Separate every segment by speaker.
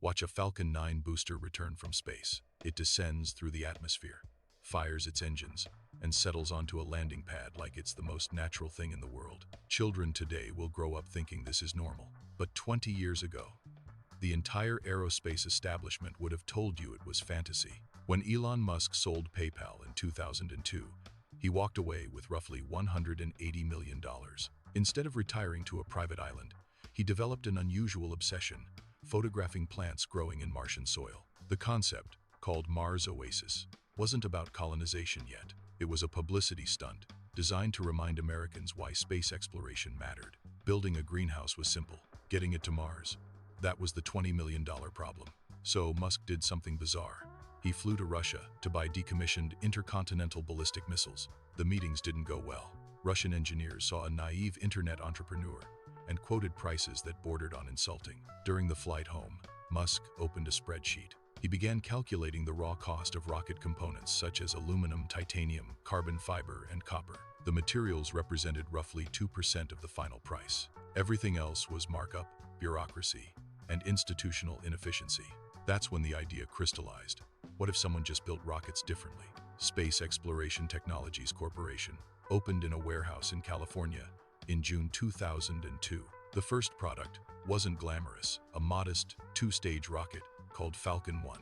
Speaker 1: Watch a Falcon 9 booster return from space. It descends through the atmosphere, fires its engines, and settles onto a landing pad like it's the most natural thing in the world. Children today will grow up thinking this is normal. But 20 years ago, the entire aerospace establishment would have told you it was fantasy. When Elon Musk sold PayPal in 2002, he walked away with roughly $180 million. Instead of retiring to a private island, he developed an unusual obsession, photographing plants growing in Martian soil. The concept, called Mars Oasis, wasn't about colonization yet. It was a publicity stunt, designed to remind Americans why space exploration mattered. Building a greenhouse was simple. Getting it to Mars, that was the $20 million problem. So Musk did something bizarre. He flew to Russia to buy decommissioned intercontinental ballistic missiles. The meetings didn't go well. Russian engineers saw a naive internet entrepreneur and quoted prices that bordered on insulting. During the flight home, Musk opened a spreadsheet. He began calculating the raw cost of rocket components such as aluminum, titanium, carbon fiber, and copper. The materials represented roughly 2% of the final price. Everything else was markup, bureaucracy, and institutional inefficiency. That's when the idea crystallized. What if someone just built rockets differently? Space Exploration Technologies Corporation opened in a warehouse in California in June 2002. The first product wasn't glamorous, a modest two-stage rocket called Falcon 1,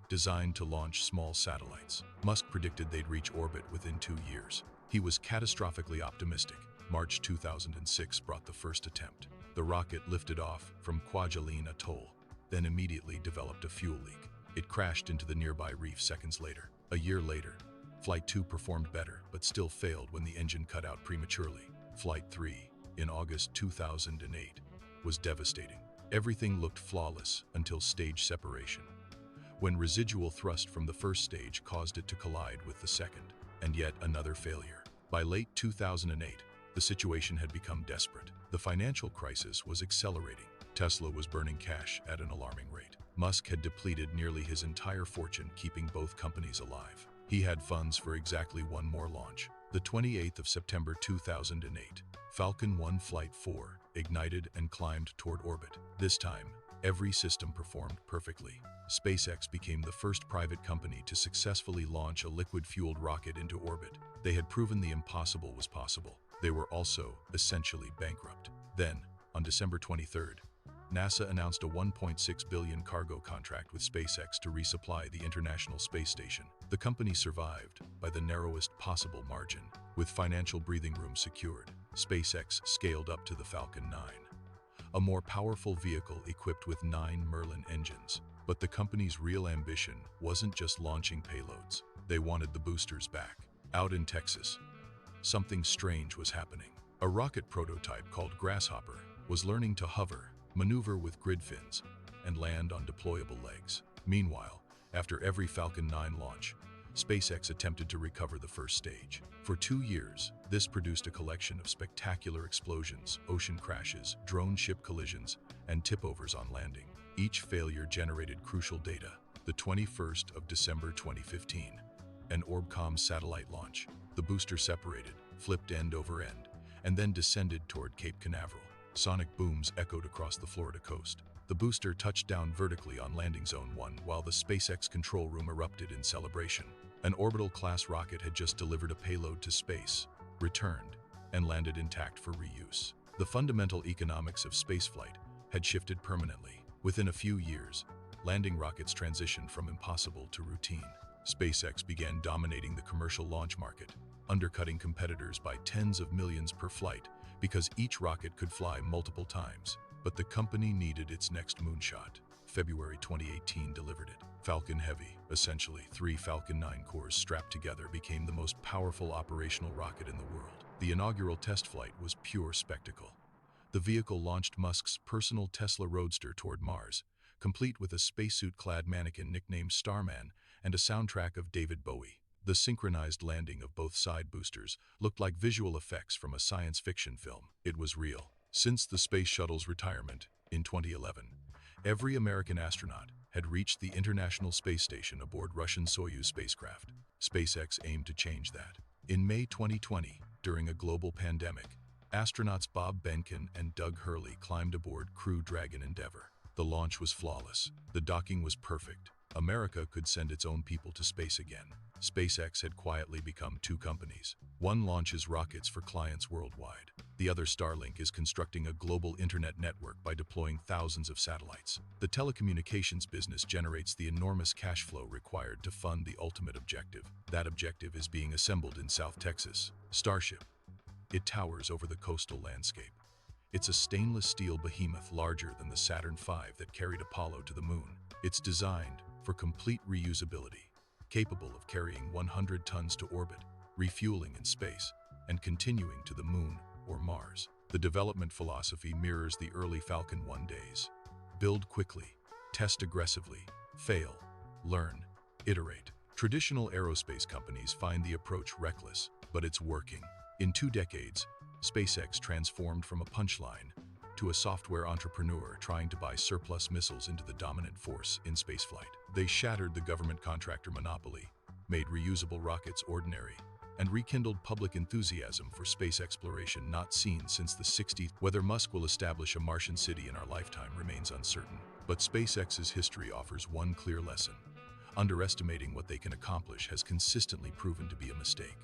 Speaker 1: designed to launch small satellites. Musk predicted they'd reach orbit within 2 years. He was catastrophically optimistic. March 2006 brought the first attempt. The rocket lifted off from Kwajalein Atoll, then immediately developed a fuel leak. It crashed into the nearby reef seconds later. A year later, Flight 2 performed better, but still failed when the engine cut out prematurely. Flight 3, in August 2008, was devastating. Everything looked flawless until stage separation, when residual thrust from the first stage caused it to collide with the second, and yet another failure. By late 2008, the situation had become desperate. The financial crisis was accelerating. Tesla was burning cash at an alarming rate. Musk had depleted nearly his entire fortune keeping both companies alive. He had funds for exactly one more launch. The 28th of September 2008, Falcon 1 Flight 4 ignited and climbed toward orbit. This time, every system performed perfectly. SpaceX became the first private company to successfully launch a liquid-fueled rocket into orbit. They had proven the impossible was possible. They were also essentially bankrupt. Then, on December 23rd, NASA announced a $1.6 billion cargo contract with SpaceX to resupply the International Space Station. The company survived by the narrowest possible margin. With financial breathing room secured, SpaceX scaled up to the Falcon 9, a more powerful vehicle equipped with 9 Merlin engines. But the company's real ambition wasn't just launching payloads. They wanted the boosters back. Out in Texas, something strange was happening. A rocket prototype called Grasshopper was learning to hover, maneuver with grid fins, and land on deployable legs. Meanwhile, after every Falcon 9 launch, SpaceX attempted to recover the first stage. For 2 years, this produced a collection of spectacular explosions, ocean crashes, drone ship collisions, and tipovers on landing. Each failure generated crucial data. The 21st of December 2015, an Orbcomm satellite launch. The booster separated, flipped end over end, and then descended toward Cape Canaveral. Sonic booms echoed across the Florida coast. The booster touched down vertically on Landing Zone 1 while the SpaceX control room erupted in celebration. An Orbital-class rocket had just delivered a payload to space, returned, and landed intact for reuse. The fundamental economics of spaceflight had shifted permanently. Within a few years, landing rockets transitioned from impossible to routine. SpaceX began dominating the commercial launch market, undercutting competitors by tens of millions per flight because each rocket could fly multiple times. But the company needed its next moonshot. February 2018 delivered it. Falcon Heavy, essentially 3 Falcon 9 cores strapped together, became the most powerful operational rocket in the world. The inaugural test flight was pure spectacle. The vehicle launched Musk's personal Tesla Roadster toward Mars, complete with a spacesuit-clad mannequin nicknamed Starman and a soundtrack of David Bowie. The synchronized landing of both side boosters looked like visual effects from a science fiction film. It was real. Since the Space Shuttle's retirement in 2011, every American astronaut had reached the International Space Station aboard Russian Soyuz spacecraft. SpaceX aimed to change that. In May 2020, during a global pandemic, astronauts Bob Behnken and Doug Hurley climbed aboard Crew Dragon Endeavour. The launch was flawless. The docking was perfect. America could send its own people to space again. SpaceX had quietly become two companies. One launches rockets for clients worldwide. The other, Starlink, is constructing a global internet network by deploying thousands of satellites. The telecommunications business generates the enormous cash flow required to fund the ultimate objective. That objective is being assembled in South Texas. Starship. It towers over the coastal landscape. It's a stainless steel behemoth larger than the Saturn V that carried Apollo to the moon. It's designed for complete reusability, capable of carrying 100 tons to orbit, refueling in space, and continuing to the moon or Mars. The development philosophy mirrors the early Falcon 1 days. Build quickly, test aggressively, fail, learn, iterate. Traditional aerospace companies find the approach reckless, but it's working. In 2 decades, SpaceX transformed from a punchline to a software entrepreneur trying to buy surplus missiles into the dominant force in spaceflight. They shattered the government contractor monopoly, made reusable rockets ordinary, and rekindled public enthusiasm for space exploration not seen since the 60s. Whether Musk will establish a Martian city in our lifetime remains uncertain, but SpaceX's history offers one clear lesson. Underestimating what they can accomplish has consistently proven to be a mistake.